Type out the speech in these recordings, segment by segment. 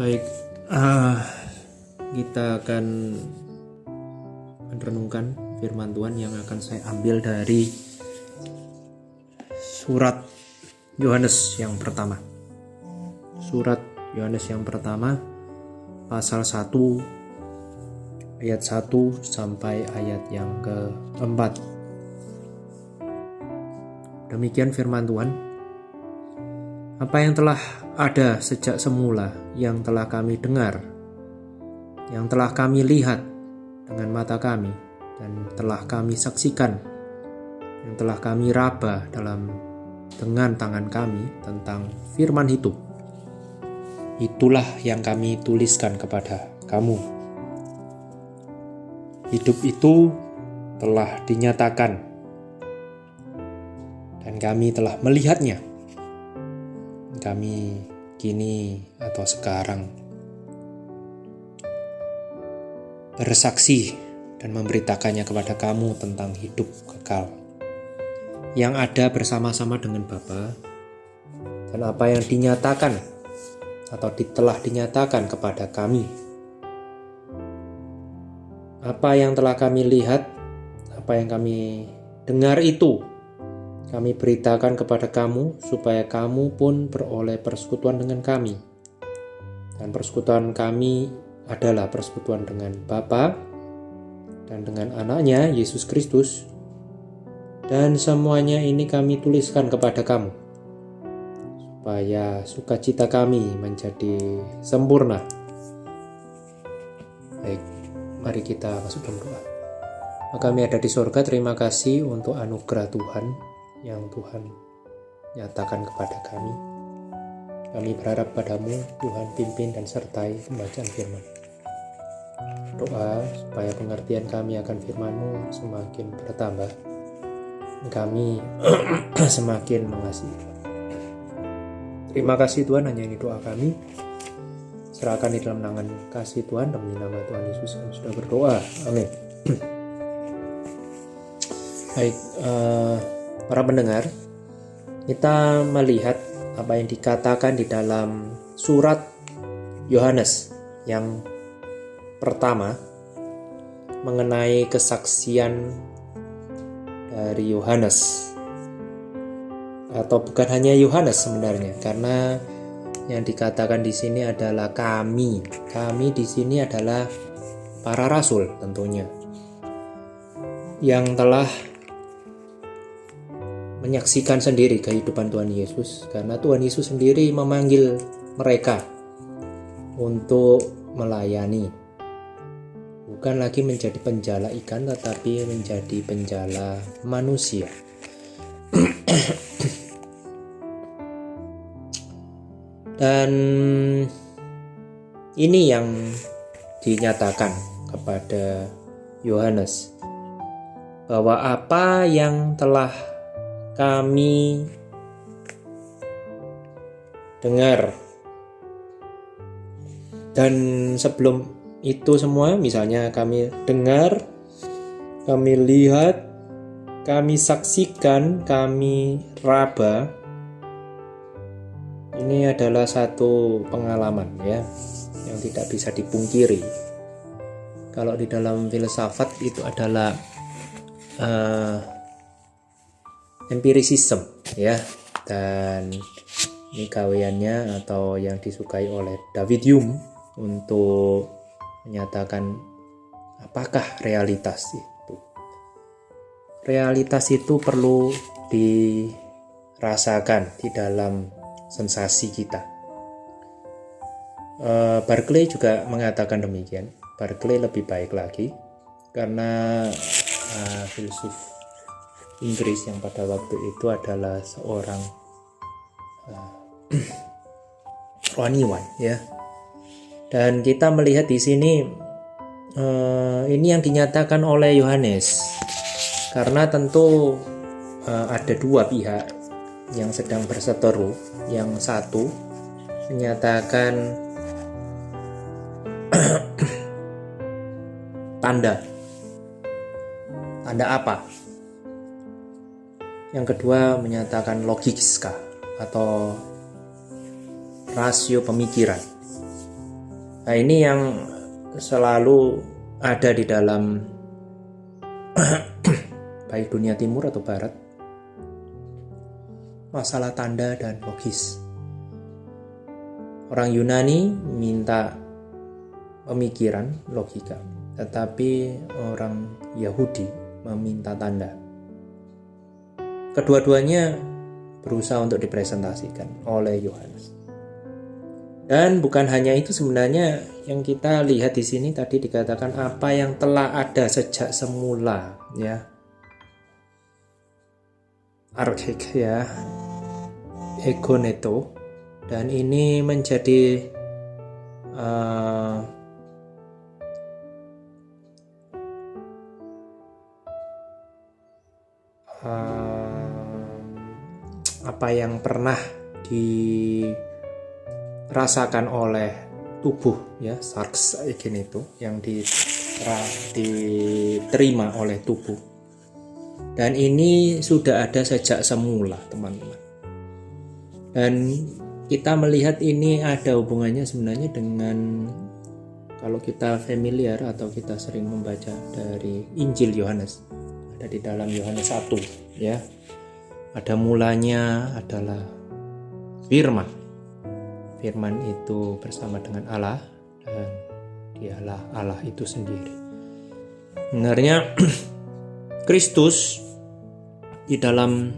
Baik, kita akan merenungkan firman Tuhan yang akan saya ambil dari surat Yohanes yang pertama. Surat Yohanes yang pertama, pasal 1, ayat 1 sampai ayat yang keempat. Demikian firman Tuhan. Apa yang telah ada sejak semula, yang telah kami dengar, yang telah kami lihat dengan mata kami, dan telah kami saksikan, yang telah kami raba dengan tangan kami tentang firman hidup. Itulah yang kami tuliskan kepada kamu. Hidup itu telah dinyatakan, dan kami telah melihatnya. Kami kini atau sekarang bersaksi dan memberitakannya kepada kamu tentang hidup kekal yang ada bersama-sama dengan Bapa, dan apa yang dinyatakan atau telah dinyatakan kepada kami. Apa yang telah kami lihat, apa yang kami dengar itu kami beritakan kepada kamu, supaya kamu pun beroleh persekutuan dengan kami. Dan persekutuan kami adalah persekutuan dengan Bapa dan dengan anaknya, Yesus Kristus. Dan semuanya ini kami tuliskan kepada kamu, supaya sukacita kami menjadi sempurna. Baik, mari kita masuk dalam doa. Kami ada di surga, terima kasih untuk anugerah Tuhan yang Tuhan nyatakan kepada kami. Kami berharap padamu, Tuhan, pimpin dan sertai pembacaan firman. Doa supaya pengertian kami akan firman-Mu semakin bertambah, kami semakin mengasihi Tuhan. Terima kasih Tuhan, hanya ini doa kami. Serahkan di dalam tangan kasih Tuhan, demi nama Tuhan Yesus kami sudah berdoa. Amin. Baik, para pendengar, kita melihat apa yang dikatakan di dalam surat Yohanes yang pertama mengenai kesaksian dari Yohanes, atau bukan hanya Yohanes sebenarnya, karena yang dikatakan di sini adalah kami di sini adalah para rasul tentunya, yang telah menyaksikan sendiri kehidupan Tuhan Yesus, karena Tuhan Yesus sendiri memanggil mereka untuk melayani, bukan lagi menjadi penjala ikan, tetapi menjadi penjala manusia. Dan ini yang dinyatakan kepada Yohanes, bahwa apa yang telah kami dengar, dan sebelum itu semua, misalnya kami dengar, kami lihat, kami saksikan, kami raba, ini adalah satu pengalaman ya, yang tidak bisa dipungkiri. Kalau di dalam filsafat itu adalah empirisisme ya, dan ini kawiannya atau yang disukai oleh David Hume untuk menyatakan apakah realitas itu. Realitas itu perlu dirasakan di dalam sensasi kita. Berkeley juga mengatakan demikian. Berkeley lebih baik lagi, karena filsuf Inggris yang pada waktu itu adalah seorang rohaniwan ya. Dan kita melihat di sini ini yang dinyatakan oleh Yohanes, karena tentu ada dua pihak yang sedang berseteru. Yang satu menyatakan tanda apa? Yang kedua menyatakan logika atau rasio pemikiran. Nah, ini yang selalu ada di dalam baik dunia timur atau barat, masalah tanda dan logis. Orang Yunani minta pemikiran, logika, tetapi orang Yahudi meminta tanda. Kedua-duanya berusaha untuk dipresentasikan oleh Yohanes. Dan bukan hanya itu, sebenarnya yang kita lihat di sini tadi dikatakan apa yang telah ada sejak semula, ya. Archik, ya. Egoneto, dan ini menjadi apa yang pernah dirasakan oleh tubuh, ya, sarx egeneto, yang diterima oleh tubuh. Dan ini sudah ada sejak semula, teman-teman. Dan kita melihat ini ada hubungannya sebenarnya dengan, kalau kita familiar atau kita sering membaca dari Injil Yohanes, ada di dalam Yohanes 1, ya. Ada mulanya adalah firman. Firman itu bersama dengan Allah, dan dialah Allah itu sendiri. Sebenarnya Kristus di dalam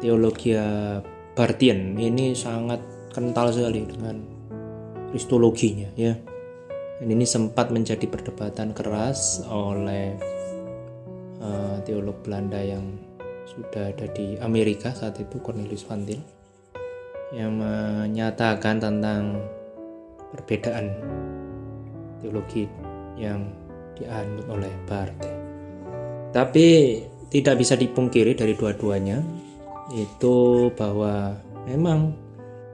teologia Barthian ini sangat kental sekali dengan kristologinya, ya. Dan ini sempat menjadi perdebatan keras oleh teolog Belanda yang sudah ada di Amerika saat itu, Cornelius Van Til, yang menyatakan tentang perbedaan teologi yang dianut oleh Barthes. Tapi tidak bisa dipungkiri dari dua-duanya itu bahwa memang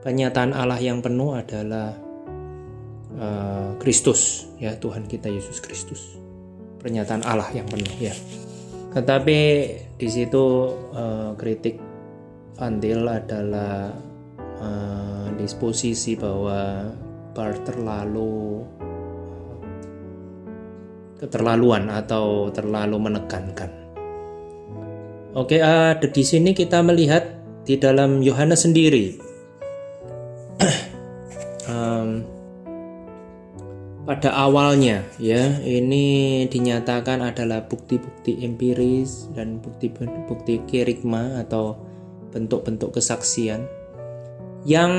penyataan Allah yang penuh adalah Kristus, ya, Tuhan kita Yesus Kristus. Pernyataan Allah yang penuh, ya. Tetapi di situ kritik Van Til adalah disposisi bahwa Barth keterlaluan atau terlalu menekankan. Oke, di sini kita melihat di dalam Yohanes sendiri pada awalnya, ya, ini dinyatakan adalah bukti-bukti empiris dan bukti-bukti kerigma atau bentuk-bentuk kesaksian yang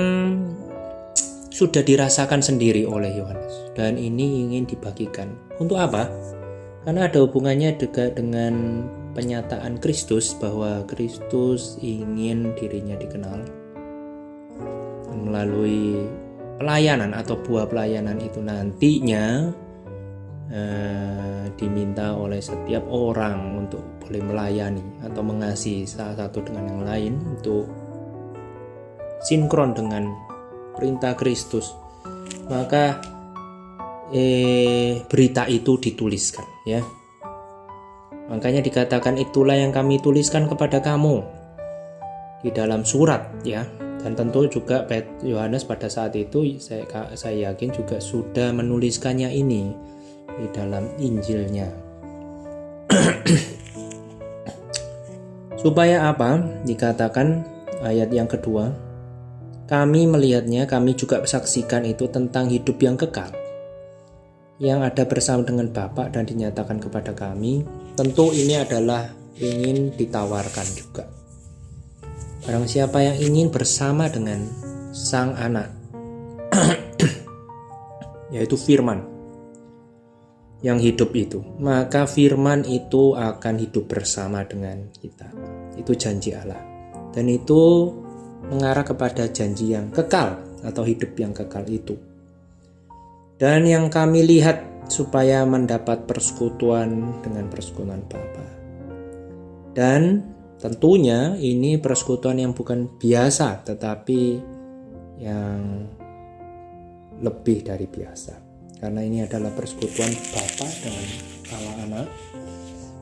sudah dirasakan sendiri oleh Yohanes, dan ini ingin dibagikan. Untuk apa? Karena ada hubungannya juga dengan penyataan Kristus bahwa Kristus ingin dirinya dikenal. Dan melalui pelayanan atau buah pelayanan itu nantinya diminta oleh setiap orang untuk boleh melayani atau mengasihi salah satu dengan yang lain untuk sinkron dengan perintah Kristus. Maka berita itu dituliskan, ya. Makanya dikatakan itulah yang kami tuliskan kepada kamu di dalam surat, ya. Dan tentu juga Yohanes pada saat itu saya yakin juga sudah menuliskannya ini di dalam Injilnya. Supaya apa? Dikatakan ayat yang kedua, kami melihatnya, kami juga saksikan itu tentang hidup yang kekal yang ada bersama dengan Bapa dan dinyatakan kepada kami. Tentu ini adalah ingin ditawarkan juga. Barang siapa yang ingin bersama dengan Sang Anak, yaitu firman yang hidup itu, maka firman itu akan hidup bersama dengan kita. Itu janji Allah. Dan itu mengarah kepada janji yang kekal atau hidup yang kekal itu. Dan yang kami lihat supaya mendapat persekutuan dengan persekutuan Bapa. Dan tentunya ini persekutuan yang bukan biasa, tetapi yang lebih dari biasa. Karena ini adalah persekutuan Bapa dengan Allah Anak.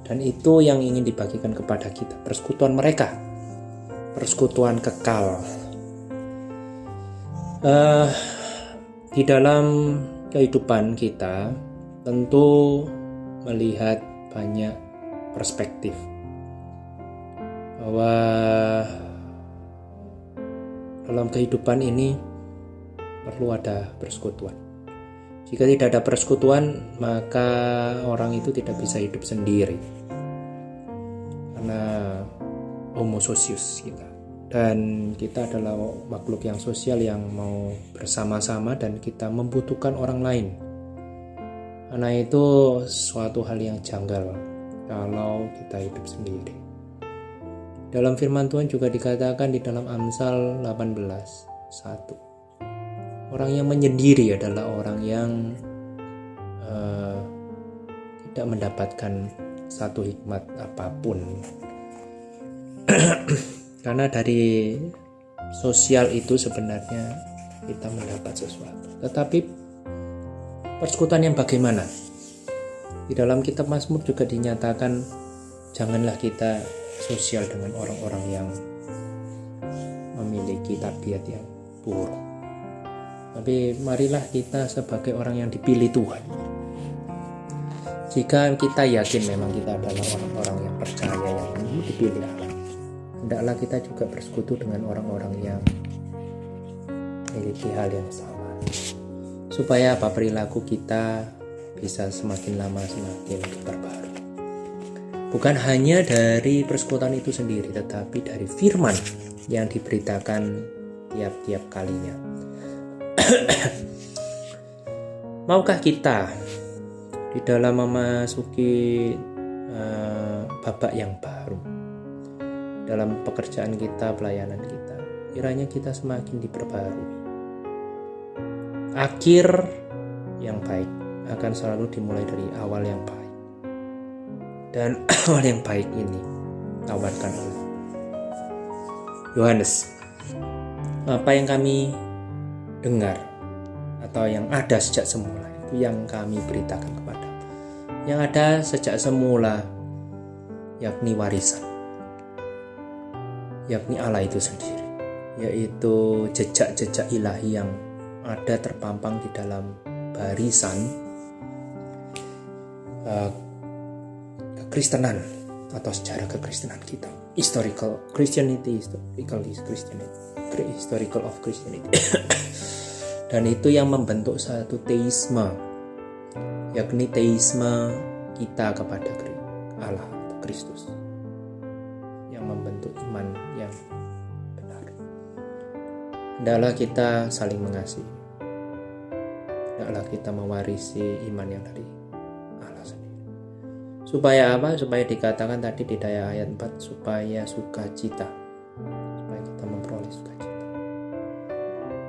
Dan itu yang ingin dibagikan kepada kita, persekutuan mereka, persekutuan kekal. Di dalam kehidupan kita tentu melihat banyak perspektif, bahwa dalam kehidupan ini perlu ada persekutuan. Jika tidak ada persekutuan, maka orang itu tidak bisa hidup sendiri, karena homo socius kita. Dan kita adalah makhluk yang sosial yang mau bersama-sama, dan kita membutuhkan orang lain. Karena itu suatu hal yang janggal kalau kita hidup sendiri. Dalam firman Tuhan juga dikatakan di dalam Amsal 18:1, orang yang menyendiri adalah orang yang tidak mendapatkan satu hikmat apapun. Karena dari sosial itu sebenarnya kita mendapat sesuatu. Tetapi persekutuan yang bagaimana? Di dalam kitab Mazmur juga dinyatakan, janganlah kita sosial dengan orang-orang yang memiliki tabiat yang buruk. Tapi marilah kita sebagai orang yang dipilih Tuhan. Jika kita yakin memang kita adalah orang-orang yang percaya, yang dipilih Allah, hendaklah kita juga bersekutu dengan orang-orang yang memiliki hal yang sama, supaya perilaku kita bisa semakin lama semakin berbaru. Bukan hanya dari persekutuan itu sendiri, tetapi dari firman yang diberitakan tiap-tiap kalinya. Maukah kita di dalam memasuki babak yang baru dalam pekerjaan kita, pelayanan kita, kiranya kita semakin diperbarui. Akhir yang baik akan selalu dimulai dari awal yang baik, dan awal yang baik ini tawarkan oleh Yohanes. Apa yang kami dengar atau yang ada sejak semula, itu yang kami beritakan kepada yang ada sejak semula, yakni warisan, yakni Allah itu sendiri, yaitu jejak-jejak ilahi yang ada terpampang di dalam barisan kekristenan atau sejarah kekristenan kita, historical Christianity, historical of Christianity. Dan itu yang membentuk satu teisme, yakni teisme kita kepada Allah atau Kristus, yang membentuk iman yang benar. Hendaklah kita saling mengasihi, hendaklah kita mewarisi iman yang dari Allah sendiri. Supaya apa? Supaya dikatakan tadi di ayat 4, supaya sukacita, supaya kita memperoleh sukacita.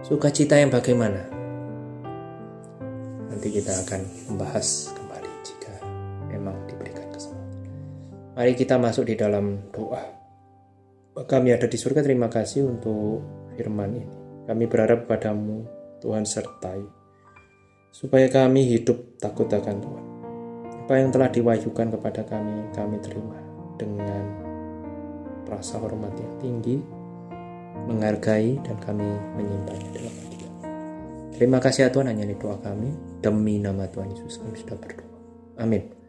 Sukacita yang bagaimana? Nanti kita akan membahas kembali jika memang diberikan kesempatan. Mari kita masuk di dalam doa. Kami ada di surga, terima kasih untuk firman ini. Kami berharap padamu, Tuhan, sertai supaya kami hidup takut akan Tuhan. Apa yang telah diwahyukan kepada kami terima dengan rasa hormat yang tinggi, menghargai, dan kami menyimpannya dalam hati kami. Terima kasih ya Tuhan, hanya ini doa kami. Demi nama Tuhan Yesus kami sudah berdoa. Amin.